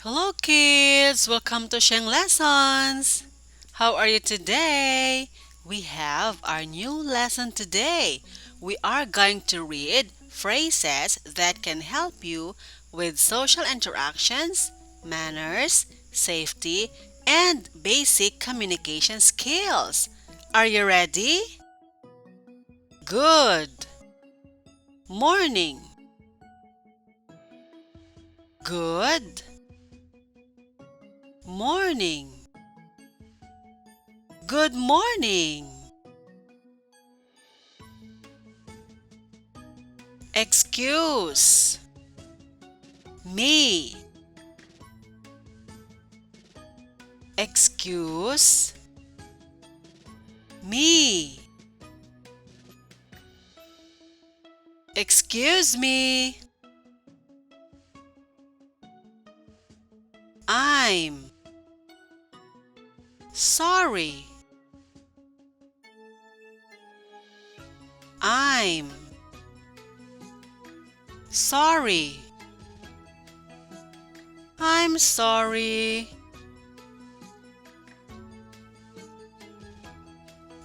Hello kids, welcome to Sheng Lessons. How are you today? We have our new lesson today. We are going to read phrases that can help you with social interactions, manners, safety, and basic communication skills. Are you ready? Good morning. Good morning. Good morning. Excuse me. Excuse me. Excuse me. I'm sorry. I'm sorry. I'm sorry.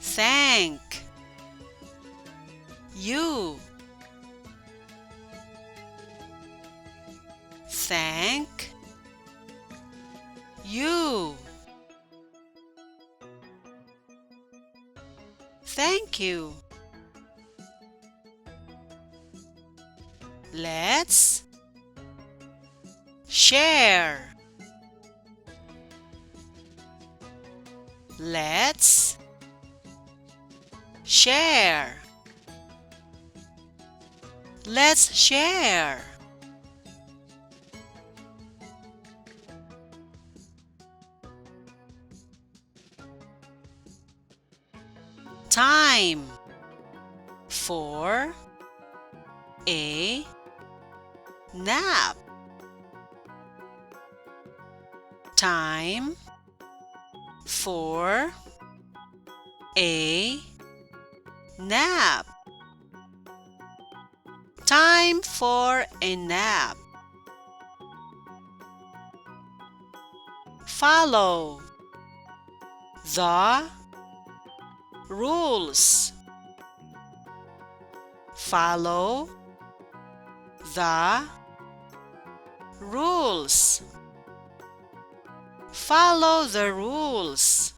Thank you. Thank you. Thank you. Let's share. Let's share. Let's share. Time for a nap. Time for a nap. Time for a nap. Follow the rules. Follow the rules. Follow the rules.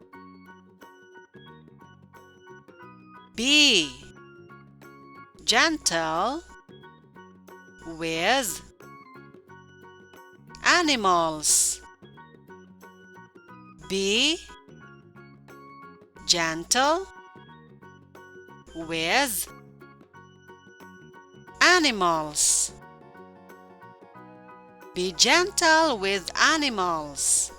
Be gentle with animals. Be gentle with animals. Be gentle with animals.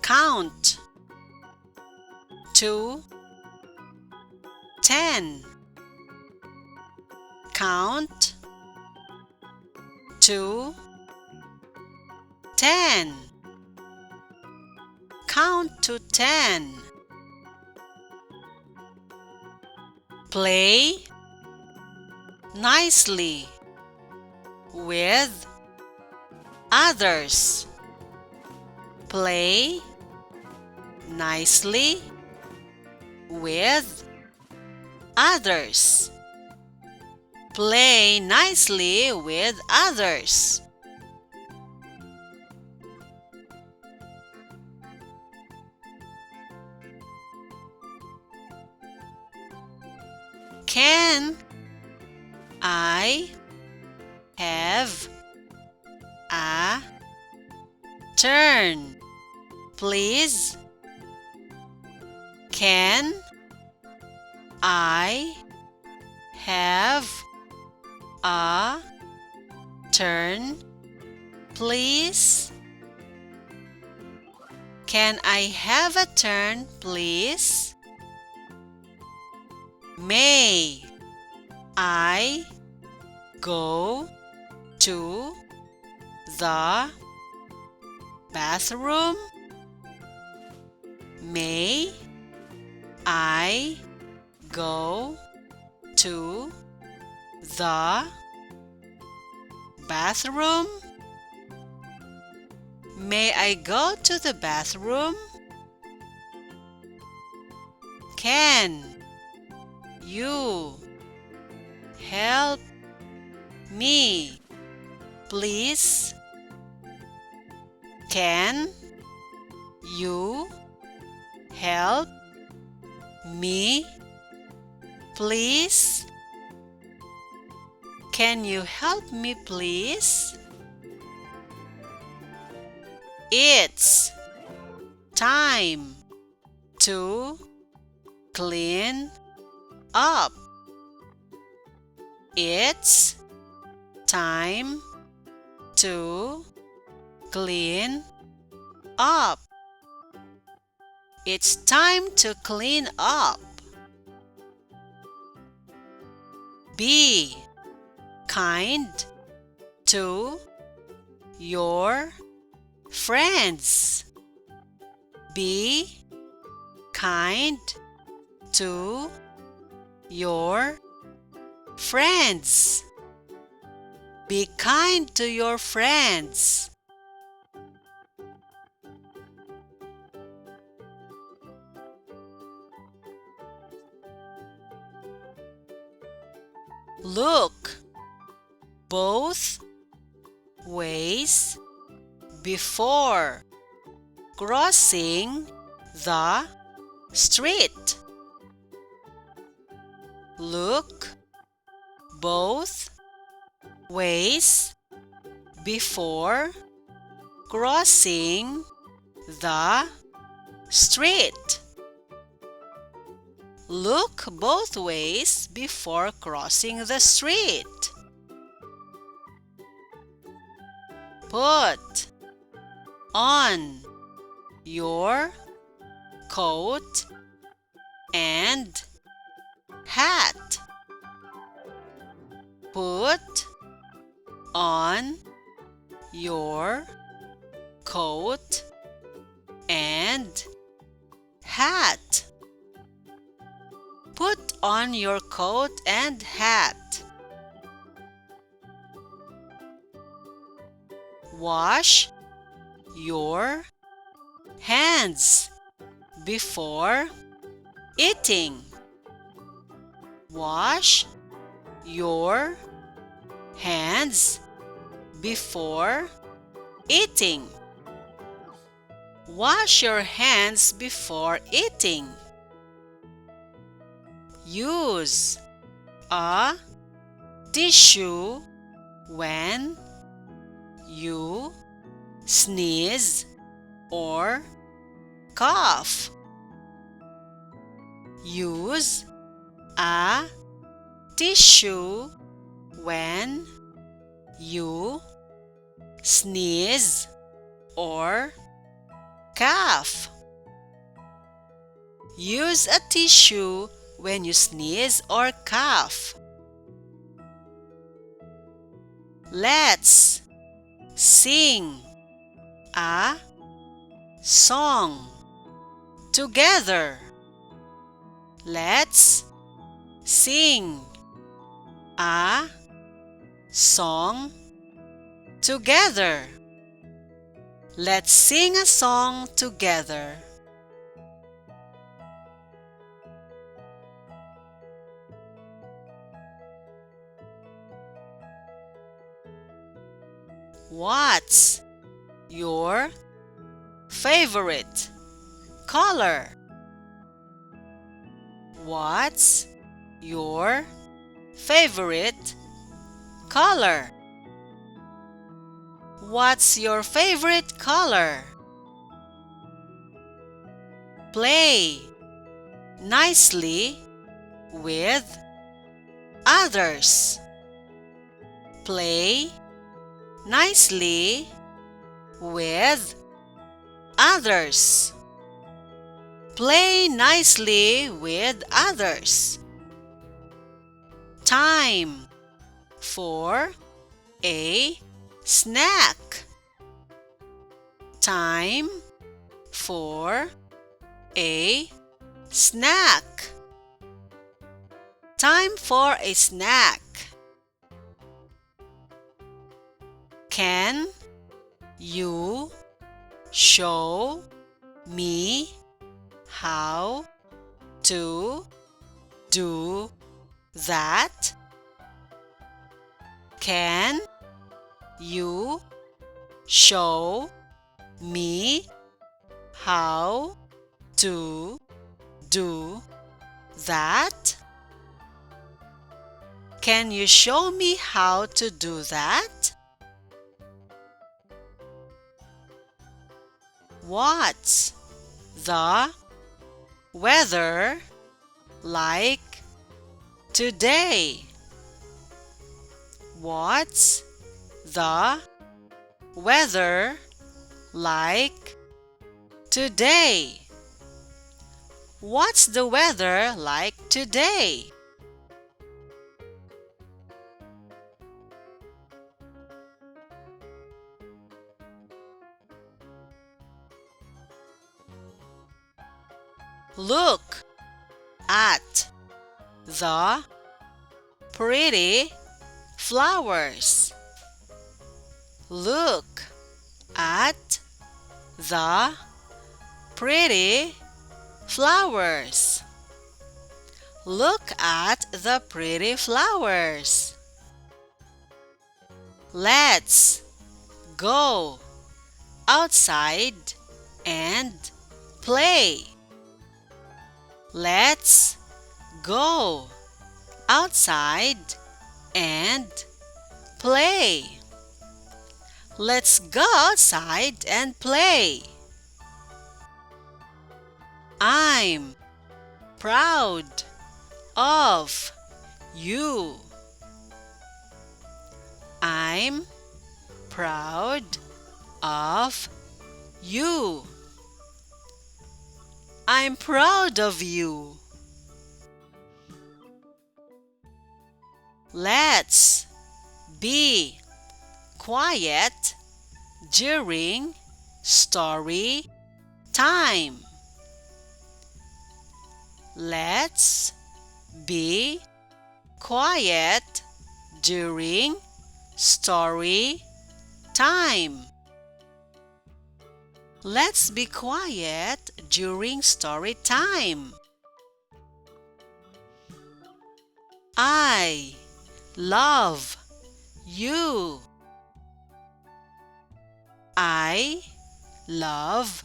Count to 10. Count to 10. Count to 10. Play nicely with others. Play nicely with others. Play nicely with others. Can I have a turn, please? Can I have a turn, please? Can I have a turn, please? May I go to the bathroom? May I go to the bathroom? May I go to the bathroom? Can you help me, please? Can you help me, please? Can you help me, please? It's time to clean up. It's time to clean up. It's time to clean up. Be kind to your friends. Be kind to your friends. Be kind to your friends. Look both ways before crossing the street. Look both ways before crossing the street. Look both ways before crossing the street. Put on your coat and hat. Put on your coat and hat. Put on your coat and hat. Wash your hands before eating. Wash your hands before eating. Wash your hands before eating. Use a tissue when you sneeze or cough. Use a tissue when you sneeze or cough. Use a tissue when you sneeze or cough. Let's sing a song together. Let's sing a song together. Let's sing a song together. What's your favorite color? What's your favorite color? What's your favorite color? Play nicely with others. Play nicely with others. Play nicely with others. Time for a snack. Time for a snack. Time for a snack. Can you show me how to do that? Can you show me how to do that? Can you show me how to do that? What's the weather like today? What's the weather like today? What's the weather like today? Look at the pretty flowers. Look at the pretty flowers. Look at the pretty flowers. Let's go outside and play. Let's go outside and play. Let's go outside and play. I'm proud of you. I'm proud of you. I'm proud of you. Let's be quiet during story time. Let's be quiet during story time. Let's be quiet during story time. I love you. I love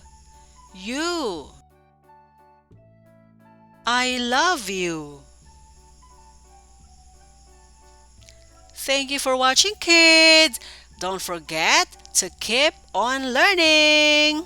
you. I love you. Thank you for watching, kids. Don't forget to keep on learning.